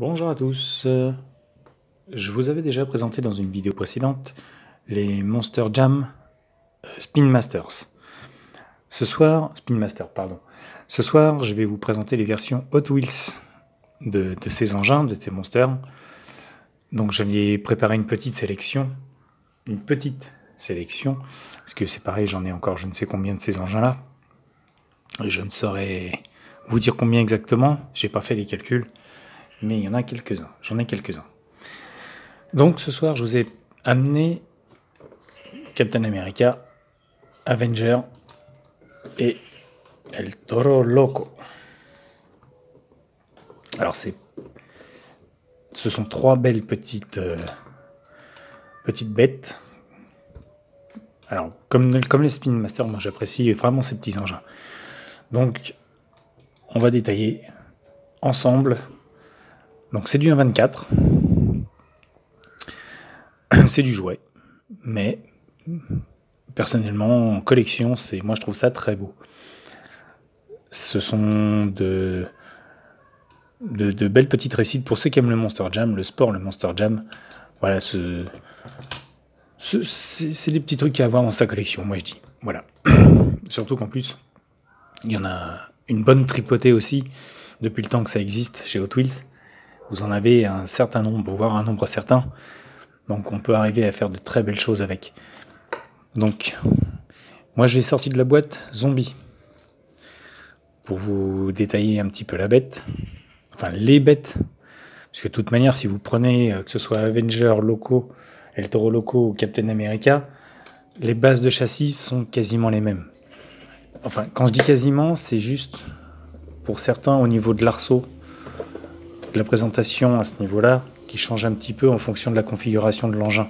Bonjour à tous, je vous avais déjà présenté dans une vidéo précédente les Monster Jam Spin Masters. Ce soir, je vais vous présenter les versions Hot Wheels de ces engins, de ces monsters. Donc je ai préparé une petite sélection, parce que c'est pareil, j'en ai encore je ne sais combien de ces engins-là. Et je ne saurais vous dire combien exactement, j'ai pas fait les calculs. Mais il y en a quelques-uns, j'en ai quelques-uns. Donc ce soir, je vous ai amené Captain America, Avenger et El Toro Loco. Alors ce sont trois belles petites bêtes. Alors comme les Spin Masters, moi j'apprécie vraiment ces petits engins. Donc on va détailler ensemble. Donc c'est du 1/24. C'est du jouet, mais personnellement en collection, moi je trouve ça très beau. Ce sont de belles petites réussites pour ceux qui aiment le Monster Jam, le sport, le Monster Jam. Voilà, c'est des petits trucs à avoir dans sa collection, moi je dis. Voilà. Surtout qu'en plus, il y en a une bonne tripotée aussi depuis le temps que ça existe chez Hot Wheels. Vous en avez un certain nombre, voire un nombre certain. Donc on peut arriver à faire de très belles choses avec. Donc, moi je l'ai sorti de la boîte Zombie. Pour vous détailler un petit peu la bête. Enfin, les bêtes. Parce que de toute manière, si vous prenez, que ce soit Avenger, Loco, El Toro Loco ou Captain America, les bases de châssis sont quasiment les mêmes. Enfin, quand je dis quasiment, c'est juste pour certains au niveau de l'arceau, de la présentation à ce niveau-là, qui change un petit peu en fonction de la configuration de l'engin.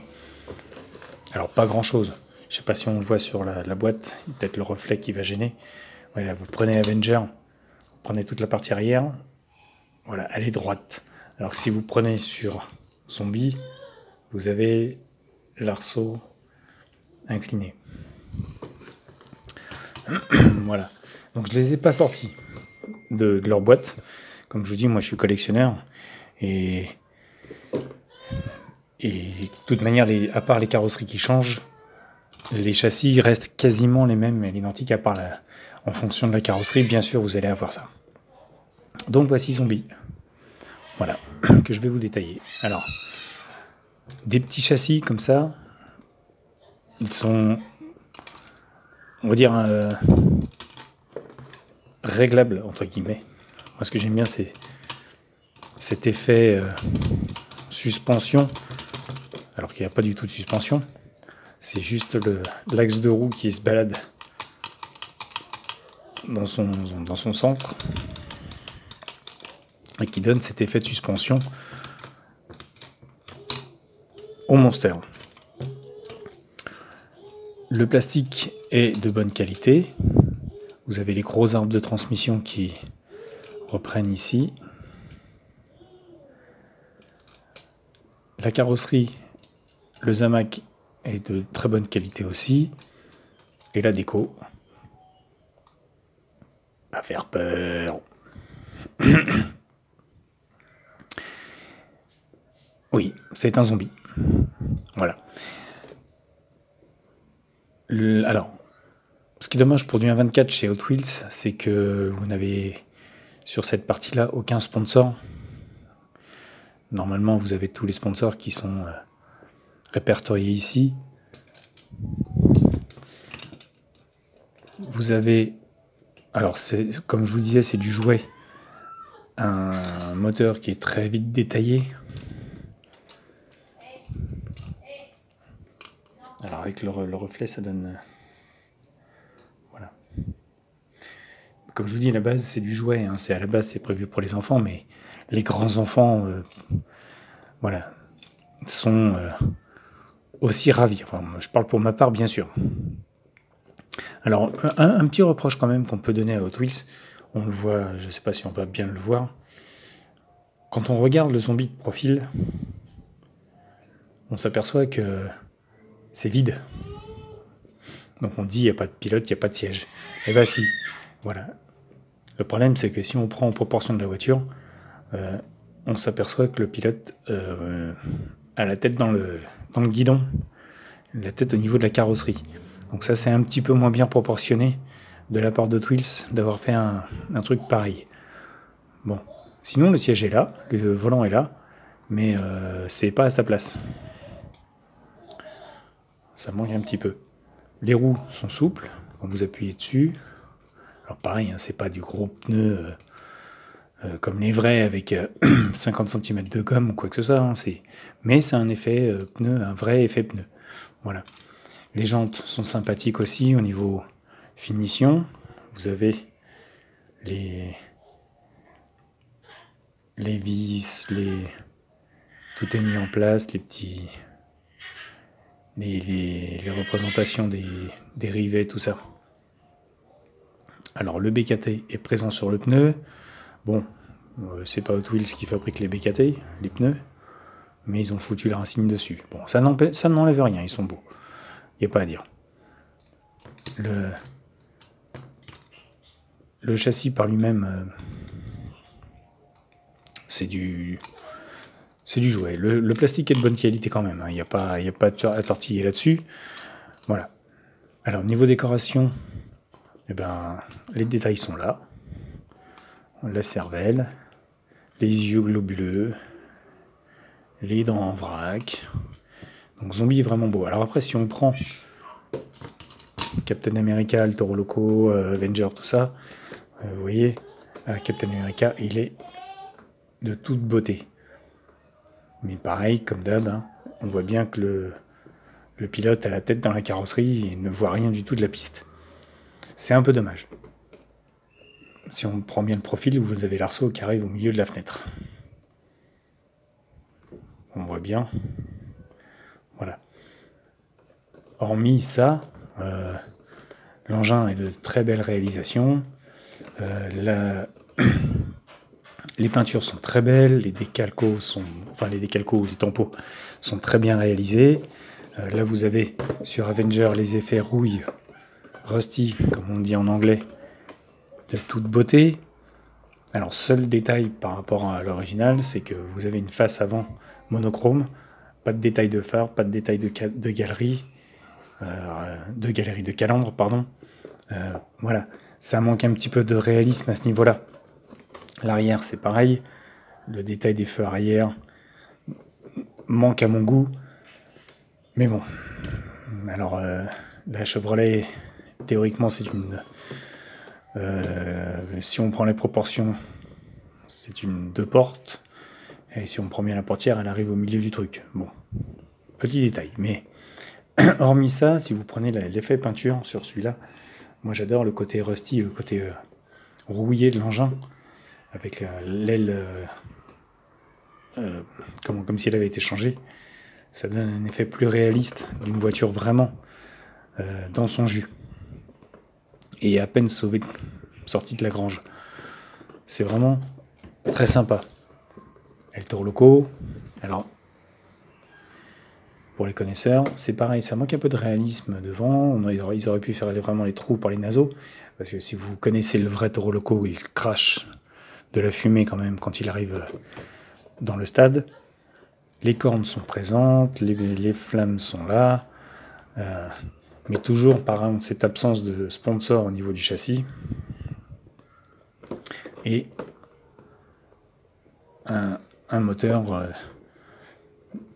Alors pas grand chose, je sais pas si on le voit sur la boîte, peut-être le reflet qui va gêner. Voilà, vous prenez Avenger, vous prenez toute la partie arrière, voilà, elle est droite. Alors que si vous prenez sur Zombie, vous avez l'arceau incliné. Voilà, donc je les ai pas sortis de leur boîte. Comme je vous dis, moi je suis collectionneur et de toute manière, à part les carrosseries qui changent, les châssis restent quasiment les mêmes et l'identique, à part en fonction de la carrosserie, bien sûr, vous allez avoir ça. Donc voici Zombie. Voilà, que je vais vous détailler. Alors, des petits châssis comme ça, ils sont, on va dire, réglables, entre guillemets. Moi, ce que j'aime bien, c'est cet effet suspension, alors qu'il n'y a pas du tout de suspension. C'est juste l'axe de roue qui se balade dans son centre et qui donne cet effet de suspension au monster. Le plastique est de bonne qualité. Vous avez les gros arbres de transmission qui reprennent ici. La carrosserie, le Zamac est de très bonne qualité aussi. Et la déco, à faire peur. Oui, c'est un zombie. Voilà. Alors, ce qui est dommage pour du 1/24 chez Hot Wheels, c'est que vous n'avez sur cette partie-là aucun sponsor. Normalement, vous avez tous les sponsors qui sont répertoriés ici. Vous avez, alors comme je vous disais, c'est du jouet, un moteur qui est très vite détaillé. Alors avec le reflet, ça donne, voilà. Comme je vous dis, à la base, c'est du jouet. Hein. À la base, c'est prévu pour les enfants, mais les grands enfants, voilà, sont aussi ravis. Enfin, je parle pour ma part, bien sûr. Alors, un petit reproche quand même qu'on peut donner à Hot Wheels, on le voit, je ne sais pas si on va bien le voir. Quand on regarde le zombie de profil, on s'aperçoit que c'est vide. Donc on dit, il n'y a pas de pilote, il n'y a pas de siège. Eh bien si, voilà. Le problème, c'est que si on prend en proportion de la voiture, on s'aperçoit que le pilote a la tête dans le guidon, la tête au niveau de la carrosserie. Donc ça, c'est un petit peu moins bien proportionné de la part de Hot Wheels d'avoir fait un truc pareil. Bon, sinon le siège est là, le volant est là, mais c'est pas à sa place. Ça manque un petit peu. Les roues sont souples quand vous appuyez dessus. Alors pareil, hein, c'est pas du gros pneu comme les vrais avec 50 cm de gomme ou quoi que ce soit. Hein, mais c'est un effet pneu, un vrai effet pneu. Voilà. Les jantes sont sympathiques aussi au niveau finition. Vous avez les vis, tout est mis en place, les petits, les représentations des rivets, tout ça. Alors le BKT est présent sur le pneu. Bon, c'est pas Hot Wheels qui fabrique les BKT, les pneus, mais ils ont foutu leur insigne dessus. Bon, ça n'enlève rien, ils sont beaux. Il n'y a pas à dire. Le châssis par lui-même, c'est du jouet. Le plastique est de bonne qualité quand même. Il n'y a pas à tortiller là-dessus. Voilà. Alors, niveau décoration, eh ben, les détails sont là. La cervelle, les yeux globuleux, les dents en vrac. Donc, zombie est vraiment beau. Alors après, si on prend Captain America, le Toro Loco, Avenger, tout ça, vous voyez, Captain America, il est de toute beauté. Mais pareil, comme d'hab, hein, on voit bien que le pilote a la tête dans la carrosserie et ne voit rien du tout de la piste. C'est un peu dommage. Si on prend bien le profil, vous avez l'arceau qui arrive au milieu de la fenêtre. On voit bien. Voilà. Hormis ça, l'engin est de très belle réalisation. Les peintures sont très belles, les décalcos ou les tampos sont très bien réalisés. Là, vous avez sur Avenger les effets rouille, rusty, comme on dit en anglais, de toute beauté. Alors, seul détail par rapport à l'original, c'est que vous avez une face avant monochrome, pas de détail de phare, pas de détail de galerie, de calandre, pardon. Voilà, ça manque un petit peu de réalisme à ce niveau-là. L'arrière, c'est pareil. Le détail des feux arrière manque à mon goût. Mais bon. Alors, la Chevrolet, théoriquement, c'est une... si on prend les proportions, c'est une 2 portes. Et si on prend bien la portière, elle arrive au milieu du truc. Bon, petit détail. Mais hormis ça, si vous prenez l'effet peinture sur celui-là, moi j'adore le côté rusty, le côté rouillé de l'engin, avec l'aile comme si elle avait été changée. Ça donne un effet plus réaliste d'une voiture vraiment dans son jus. Et à peine sortie de la grange. C'est vraiment très sympa. El Toro Loco, alors pour les connaisseurs, c'est pareil, ça manque un peu de réalisme devant. Ils auraient pu faire vraiment les trous par les naseaux, parce que si vous connaissez le vrai Toro Loco, il crache de la fumée quand même quand il arrive dans le stade. Les cornes sont présentes, les flammes sont là, mais toujours par cette absence de sponsor au niveau du châssis. Et un moteur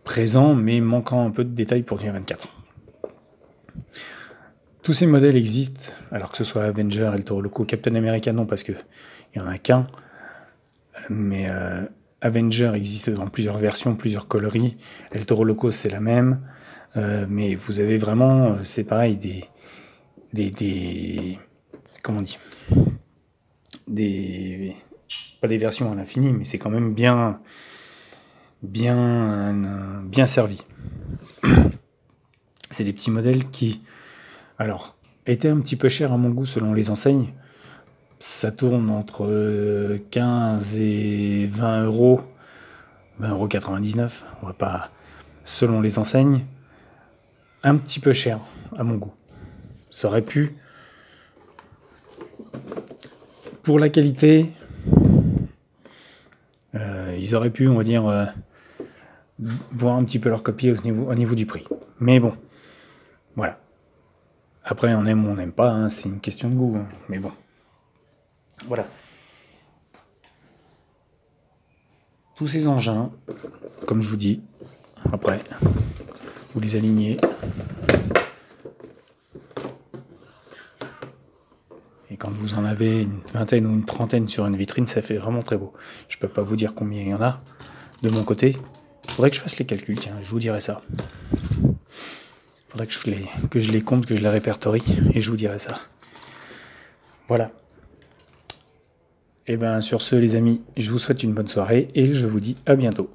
présent, mais manquant un peu de détails pour du 24. Tous ces modèles existent, alors que ce soit Avenger, El Toro Loco, Captain America, non, parce qu'il n'y en a qu'un. Mais Avenger existe dans plusieurs versions, plusieurs coloris. El Toro Loco, c'est la même. Mais vous avez vraiment, c'est pareil, comment on dit, pas des versions à l'infini, mais c'est quand même bien servi. C'est des petits modèles qui, alors, étaient un petit peu chers à mon goût selon les enseignes. Ça tourne entre 15 et 20 euros, 20,99 €, on va pas, selon les enseignes, un petit peu cher à mon goût. Ça aurait pu, pour la qualité, Ils auraient pu, on va dire, voir un petit peu leur copie au niveau du prix. Mais bon, voilà. Après, on aime ou on n'aime pas, hein, c'est une question de goût. Hein, mais bon, voilà. Tous ces engins, comme je vous dis, après, vous les alignez. Et quand vous en avez une vingtaine ou une trentaine sur une vitrine, ça fait vraiment très beau. Je peux pas vous dire combien il y en a de mon côté. Faudrait que je fasse les calculs, tiens, je vous dirai ça. Faudrait que je les compte, que je les répertorie, et je vous dirai ça. Voilà. Et bien sur ce les amis, je vous souhaite une bonne soirée, et je vous dis à bientôt.